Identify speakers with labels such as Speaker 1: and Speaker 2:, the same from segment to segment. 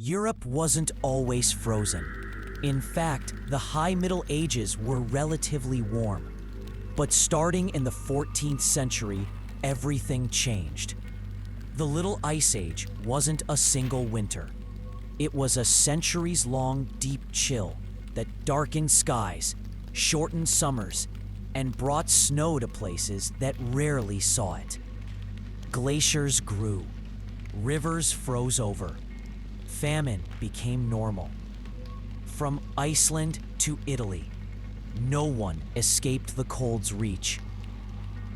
Speaker 1: Europe wasn't always frozen. In fact, the High Middle Ages were relatively warm. But starting in the 14th century, everything changed. The Little Ice Age wasn't a single winter. It was a centuries-long deep chill that darkened skies, shortened summers, and brought snow to places that rarely saw it. Glaciers grew. Rivers froze over. Famine became normal. From Iceland to Italy, no one escaped the cold's reach.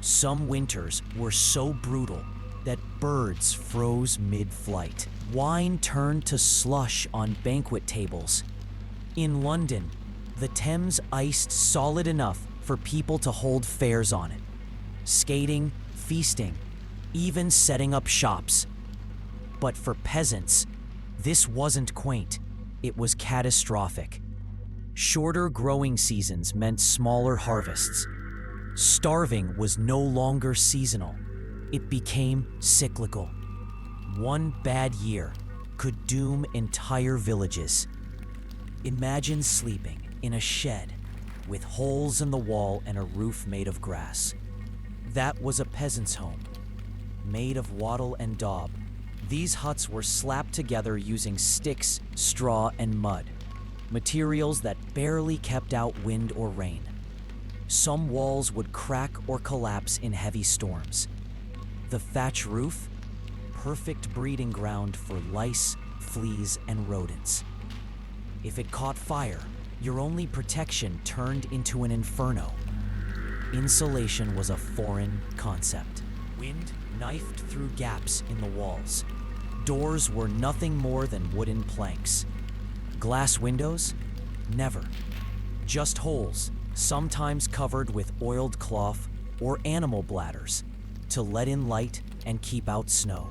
Speaker 1: Some winters were so brutal that birds froze mid-flight. Wine turned to slush on banquet tables. In London, the Thames iced solid enough for people to hold fairs on it. Skating, feasting, even setting up shops. But for peasants, this wasn't quaint, it was catastrophic. Shorter growing seasons meant smaller harvests. Starving was no longer seasonal, it became cyclical. One bad year could doom entire villages. Imagine sleeping in a shed with holes in the wall and a roof made of grass. That was a peasant's home, made of wattle and daub. These huts were slapped together using sticks, straw, and mud, materials that barely kept out wind or rain. Some walls would crack or collapse in heavy storms. The thatch roof, perfect breeding ground for lice, fleas, and rodents. If it caught fire, your only protection turned into an inferno. Insulation was a foreign concept. Wind knifed through gaps in the walls. Doors were nothing more than wooden planks. Glass windows? Never. Just holes, sometimes covered with oiled cloth or animal bladders, to let in light and keep out snow.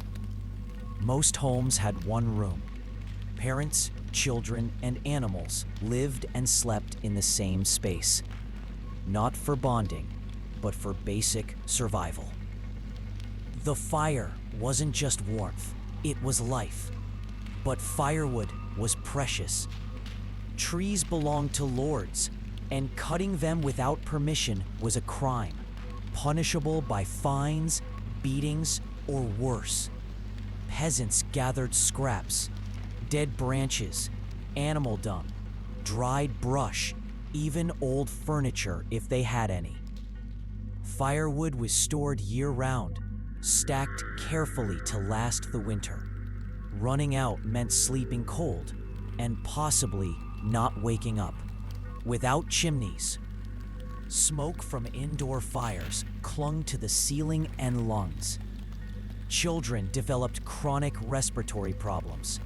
Speaker 1: Most homes had one room. Parents, children, and animals lived and slept in the same space. Not for bonding, but for basic survival. The fire wasn't just warmth, it was life. But firewood was precious. Trees belonged to lords, and cutting them without permission was a crime, punishable by fines, beatings, or worse. Peasants gathered scraps, dead branches, animal dung, dried brush, even old furniture if they had any. Firewood was stored year-round, stacked carefully to last the winter. Running out meant sleeping cold and possibly not waking up. Without chimneys, smoke from indoor fires clung to the ceiling and lungs. Children developed chronic respiratory problems,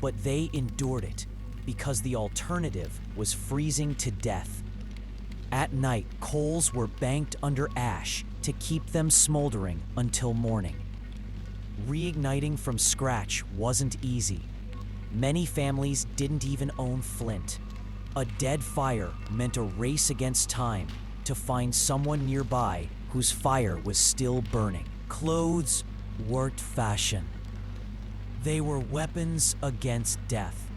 Speaker 1: but they endured it because the alternative was freezing to death. At night, coals were banked under ash to keep them smoldering until morning. Reigniting from scratch wasn't easy. Many families didn't even own flint. A dead fire meant a race against time to find someone nearby whose fire was still burning. Clothes weren't fashion. They were weapons against death.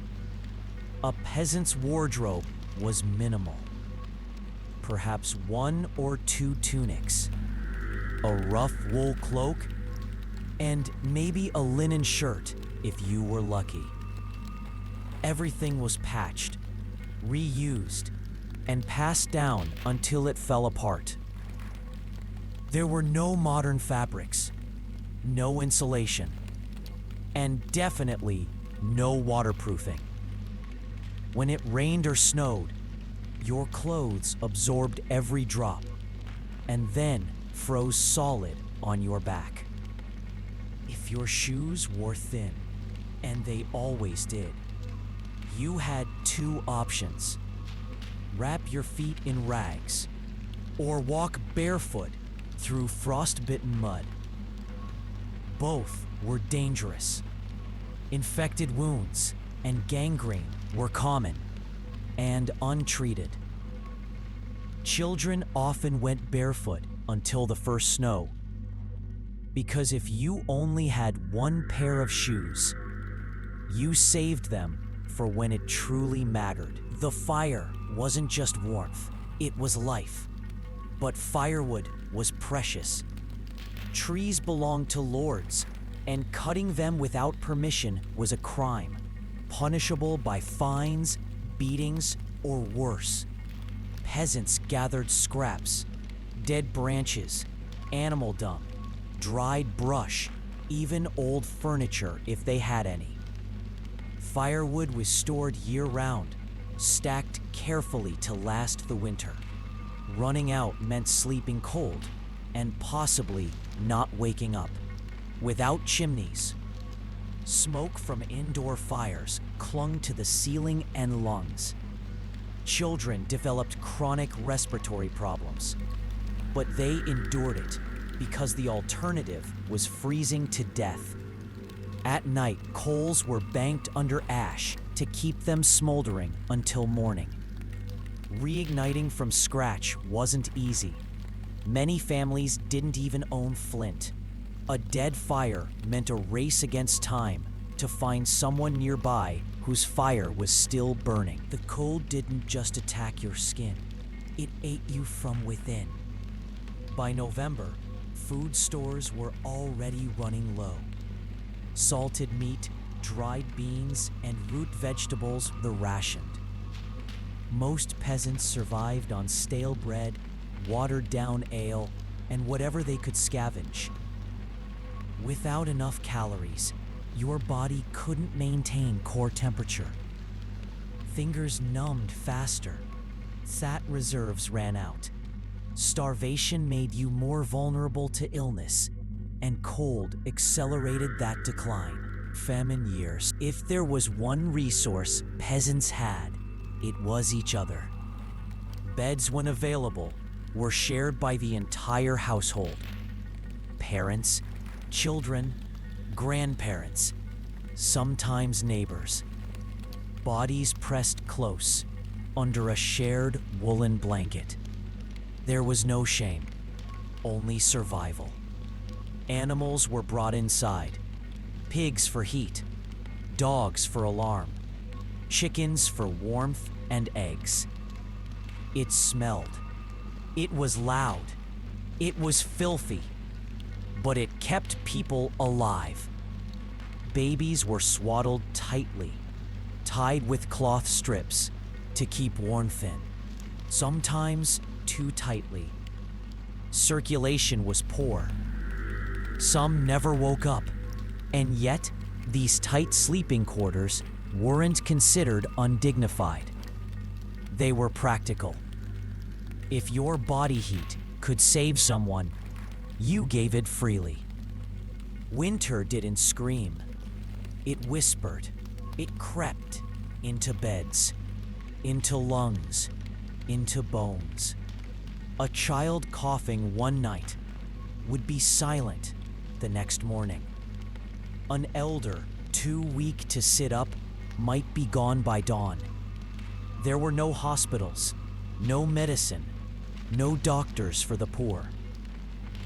Speaker 1: A peasant's wardrobe was minimal. Perhaps one or two tunics, a rough wool cloak, and maybe a linen shirt if you were lucky. Everything was patched, reused, and passed down until it fell apart. There were no modern fabrics, no insulation, and definitely no waterproofing. When it rained or snowed, your clothes absorbed every drop and then froze solid on your back. If your shoes wore thin, and they always did, you had two options: wrap your feet in rags or walk barefoot through frostbitten mud. Both were dangerous. Infected wounds and gangrene were common and untreated. Children often went barefoot until the first snow, because if you only had one pair of shoes, You saved them for when it truly mattered. The fire wasn't just warmth, it was life. But firewood was precious. Trees belonged to lords, and cutting them without permission was a crime, punishable by fines, beatings, or worse. Peasants gathered scraps, dead branches, animal dung, dried brush, even old furniture if they had any. Firewood was stored year-round, stacked carefully to last the winter. Running out meant sleeping cold and possibly not waking up. Without chimneys, smoke from indoor fires clung to the ceiling and lungs. Children developed chronic respiratory problems, but they endured it because the alternative was freezing to death. At night, coals were banked under ash to keep them smoldering until morning. Reigniting from scratch wasn't easy. Many families didn't even own flint. A dead fire meant a race against time to find someone nearby whose fire was still burning. The cold didn't just attack your skin, it ate you from within. By November, food stores were already running low. Salted meat, dried beans, and root vegetables were rationed. Most peasants survived on stale bread, watered-down ale, and whatever they could scavenge. Without enough calories, your body couldn't maintain core temperature. Fingers numbed faster. Fat reserves ran out. Starvation made you more vulnerable to illness, and cold accelerated that decline. Famine years. If there was one resource peasants had, it was each other. Beds, when available, were shared by the entire household. Parents, children, grandparents, sometimes neighbors. Bodies pressed close under a shared woolen blanket. There was no shame, only survival. Animals were brought inside. Pigs for heat, dogs for alarm, chickens for warmth and eggs. It smelled. It was loud. It was filthy. But it kept people alive. Babies were swaddled tightly, tied with cloth strips to keep warmth in, sometimes too tightly. Circulation was poor. Some never woke up, and yet these tight sleeping quarters weren't considered undignified. They were practical. If your body heat could save someone, you gave it freely. Winter didn't scream. It whispered. It crept into beds, into lungs, into bones. A child coughing one night would be silent the next morning. An elder too weak to sit up might be gone by dawn. There were no hospitals, no medicine, no doctors for the poor.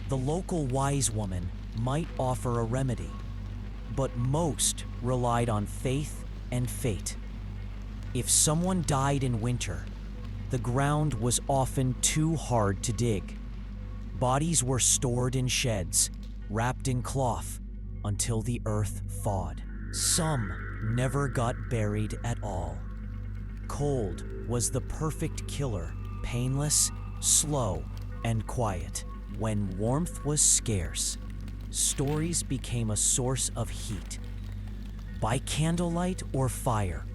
Speaker 1: The local wise woman might offer a remedy, but most relied on faith and fate. If someone died in winter, the ground was often too hard to dig. Bodies were stored in sheds, wrapped in cloth, until the earth thawed. Some never got buried at all. Cold was the perfect killer, painless, slow, and quiet. When warmth was scarce, stories became a source of heat. By candlelight or fire,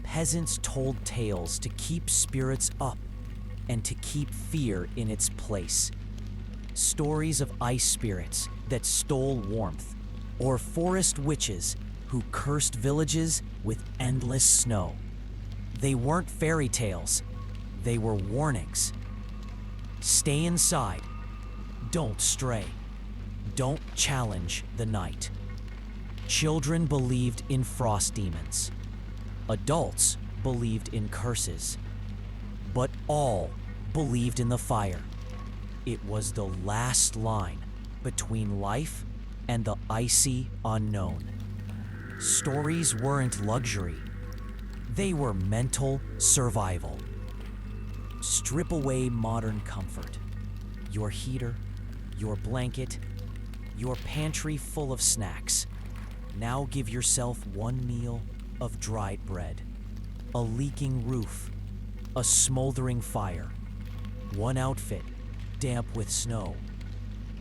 Speaker 1: peasants told tales to keep spirits up and to keep fear in its place. Stories of ice spirits that stole warmth, or forest witches who cursed villages with endless snow. They weren't fairy tales, they were warnings. Stay inside. Don't stray. Don't challenge the night. Children believed in frost demons. Adults believed in curses. But all believed in the fire. It was the last line between life and the icy unknown. Stories weren't luxury. They were mental survival. Strip away modern comfort. Your heater, your blanket, your pantry full of snacks. Now give yourself one meal of dried bread, a leaking roof, a smoldering fire, one outfit damp with snow,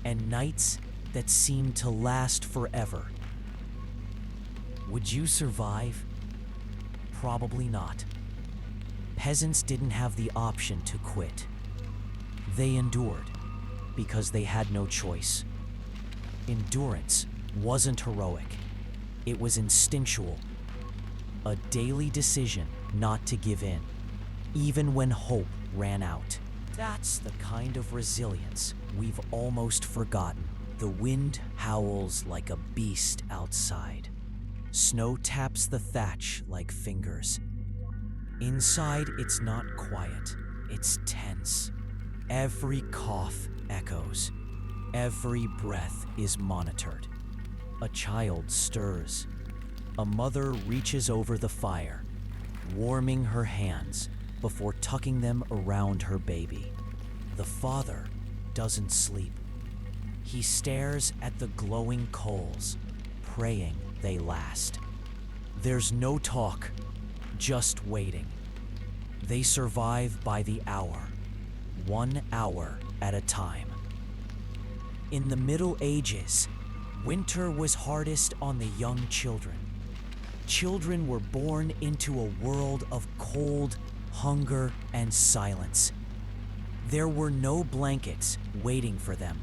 Speaker 1: and nights that seem to last forever. Would you survive? Probably not. Peasants didn't have the option to quit. They endured because they had no choice. Endurance wasn't heroic. It was instinctual. A daily decision not to give in, even when hope ran out. That's the kind of resilience we've almost forgotten. The wind howls like a beast outside. Snow taps the thatch like fingers. Inside, it's not quiet, it's tense. Every cough echoes. Every breath is monitored. A child stirs. A mother reaches over the fire, warming her hands before tucking them around her baby. The father doesn't sleep. He stares at the glowing coals, praying they last. There's no talk, just waiting. They survive by the hour, 1 hour at a time. In the Middle Ages, winter was hardest on the young children. Children were born into a world of cold, hunger, and silence. There were no blankets waiting for them,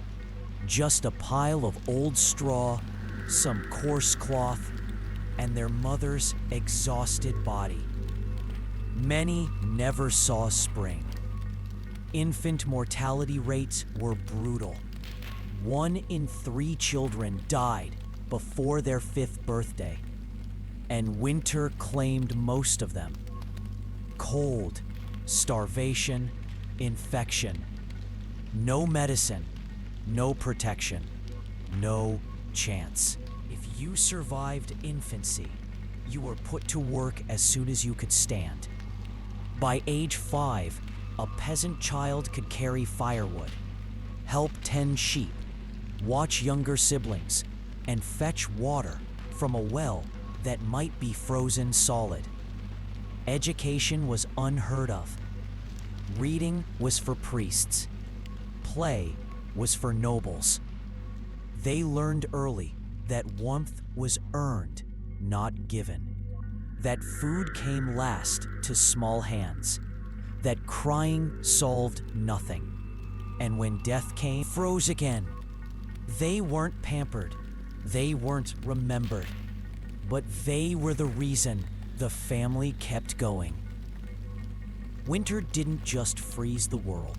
Speaker 1: just a pile of old straw, some coarse cloth, and their mother's exhausted body. Many never saw spring. Infant mortality rates were brutal. 1 in 3 children died before their 5th birthday, and winter claimed most of them. Cold, starvation, infection. No medicine, no protection, no chance. If you survived infancy, you were put to work as soon as you could stand. By age 5, a peasant child could carry firewood, help tend sheep, watch younger siblings, and fetch water from a well that might be frozen solid. Education was unheard of. Reading was for priests. Play was for nobles. They learned early that warmth was earned, not given. That food came last to small hands. That crying solved nothing. And when death came, froze again. They weren't pampered. They weren't remembered. But they were the reason the family kept going. Winter didn't just freeze the world.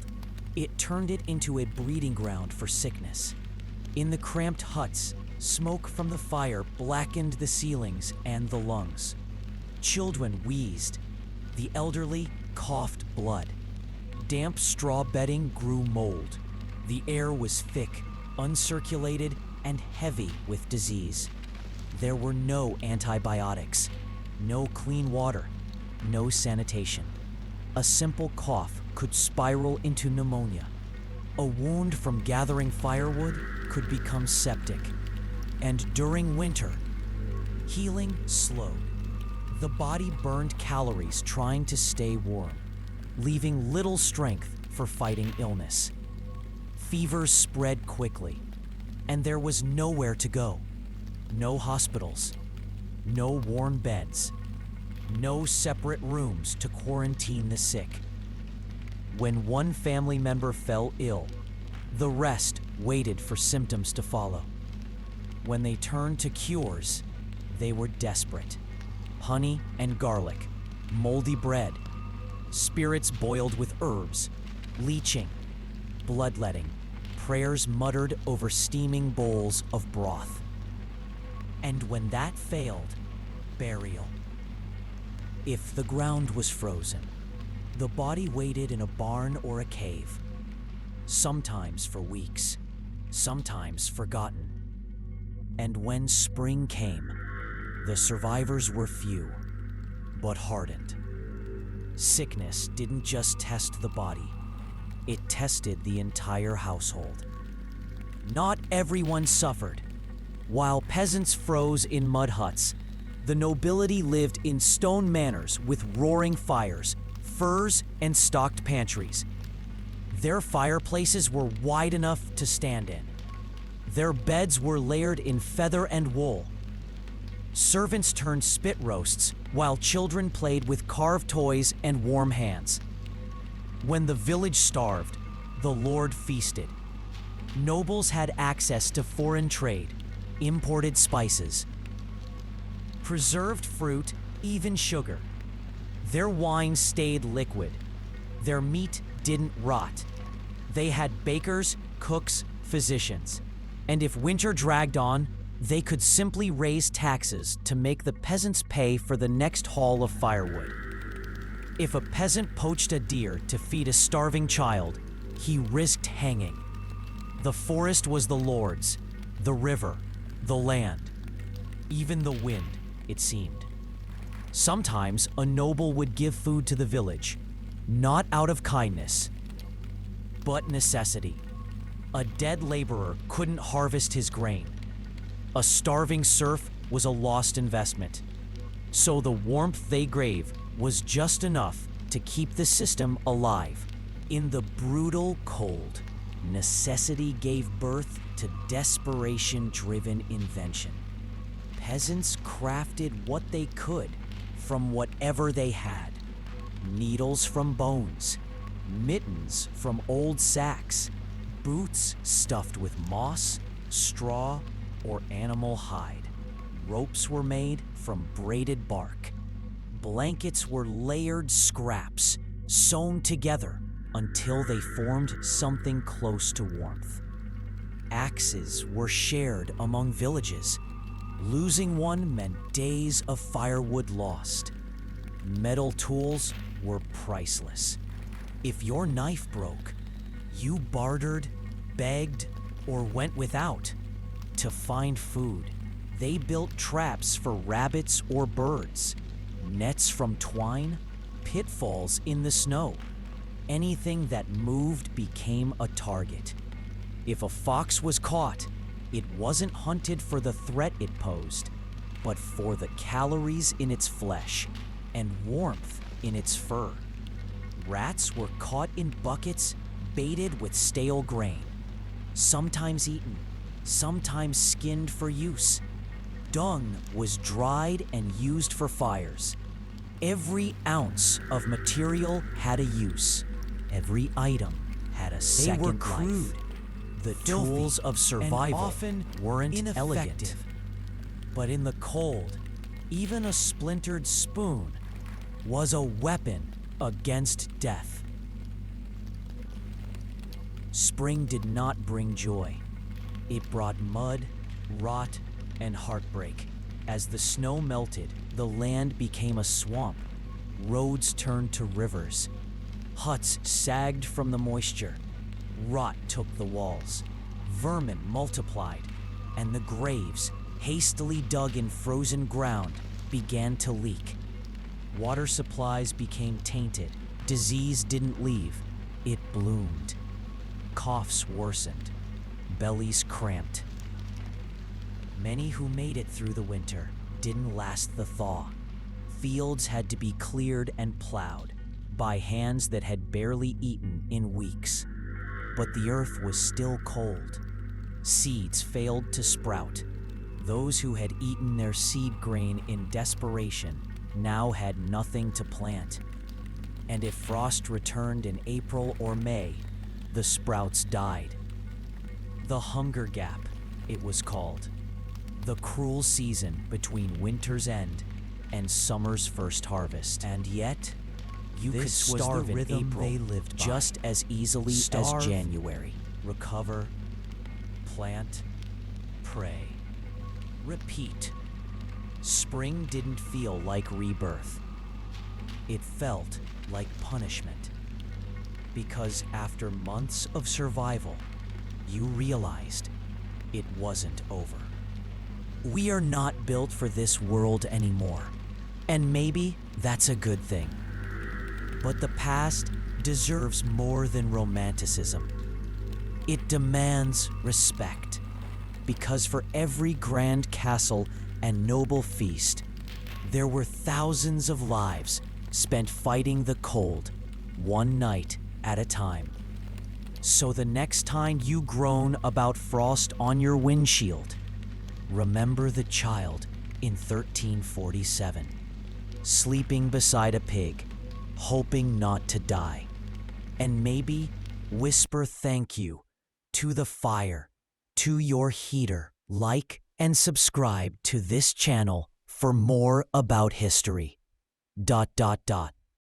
Speaker 1: It turned it into a breeding ground for sickness. In the cramped huts, smoke from the fire blackened the ceilings and the lungs. Children wheezed. The elderly coughed blood. Damp straw bedding grew mold. The air was thick, uncirculated, and heavy with disease. There were no antibiotics, no clean water, no sanitation. A simple cough could spiral into pneumonia. A wound from gathering firewood could become septic. And during winter, healing slowed. The body burned calories trying to stay warm, leaving little strength for fighting illness. Fevers spread quickly, and there was nowhere to go. No hospitals, no warm beds, no separate rooms to quarantine the sick. When one family member fell ill, the rest waited for symptoms to follow. When they turned to cures, they were desperate. Honey and garlic, moldy bread, spirits boiled with herbs, leeching, bloodletting, prayers muttered over steaming bowls of broth. And when that failed, burial. If the ground was frozen, the body waited in a barn or a cave, sometimes for weeks, sometimes forgotten. And when spring came, The survivors were few, but hardened. Sickness didn't just test the body, it tested the entire household. Not everyone suffered. While peasants froze in mud huts, the nobility lived in stone manors with roaring fires, furs, and stocked pantries. Their fireplaces were wide enough to stand in. Their beds were layered in feather and wool. Servants turned spit roasts, while children played with carved toys and warm hands. When the village starved, the Lord feasted. Nobles had access to foreign trade, imported spices, preserved fruit, even sugar. Their wine stayed liquid. Their meat didn't rot. They had bakers, cooks, physicians. And if winter dragged on, they could simply raise taxes to make the peasants pay for the next haul of firewood. If a peasant poached a deer to feed a starving child, he risked hanging. The forest was the Lord's, the river, the land, even the wind, it seemed. Sometimes a noble would give food to the village, not out of kindness, but necessity. A dead laborer couldn't harvest his grain. A starving serf was a lost investment. So the warmth they gave was just enough to keep the system alive. In the brutal cold, necessity gave birth to desperation-driven invention. Peasants crafted what they could from whatever they had. Needles from bones, mittens from old sacks, boots stuffed with moss, straw, or animal hide. Ropes were made from braided bark. Blankets were layered scraps, sewn together until they formed something close to warmth. Axes were shared among villages. Losing one meant days of firewood lost. Metal tools were priceless. If your knife broke, you bartered, begged, or went without. To find food, they built traps for rabbits or birds, nets from twine, pitfalls in the snow. Anything that moved became a target. If a fox was caught, it wasn't hunted for the threat it posed, but for the calories in its flesh and warmth in its fur. Rats were caught in buckets, baited with stale grain, sometimes eaten, sometimes skinned for use. Dung was dried and used for fires. Every ounce of material had a use. Every item had a second life. They were crude, the tools of survival, often weren't elegant. But in the cold, even a splintered spoon was a weapon against death. Spring did not bring joy. It brought mud, rot, and heartbreak. As the snow melted, the land became a swamp. Roads turned to rivers. Huts sagged from the moisture. Rot took the walls. Vermin multiplied, and the graves, hastily dug in frozen ground, began to leak. Water supplies became tainted. Disease didn't leave. It bloomed. Coughs worsened. Bellies cramped. Many who made it through the winter didn't last the thaw. Fields had to be cleared and plowed by hands that had barely eaten in weeks. But the earth was still cold. Seeds failed to sprout. Those who had eaten their seed grain in desperation now had nothing to plant. And if frost returned in April or May, the sprouts died. The hunger gap, it was called. The cruel season between winter's end and summer's first harvest. And yet, you could starve in April they lived just as easily as January. Recover, plant, pray, repeat. Spring didn't feel like rebirth. It felt like punishment. Because after months of survival, you realized it wasn't over. We are not built for this world anymore. And maybe that's a good thing. But the past deserves more than romanticism. It demands respect. Because for every grand castle and noble feast, there were thousands of lives spent fighting the cold, one night at a time. So the next time you groan about frost on your windshield, remember the child in 1347, sleeping beside a pig, hoping not to die. And maybe whisper thank you to the fire, to your heater. Like and subscribe to this channel for more about history.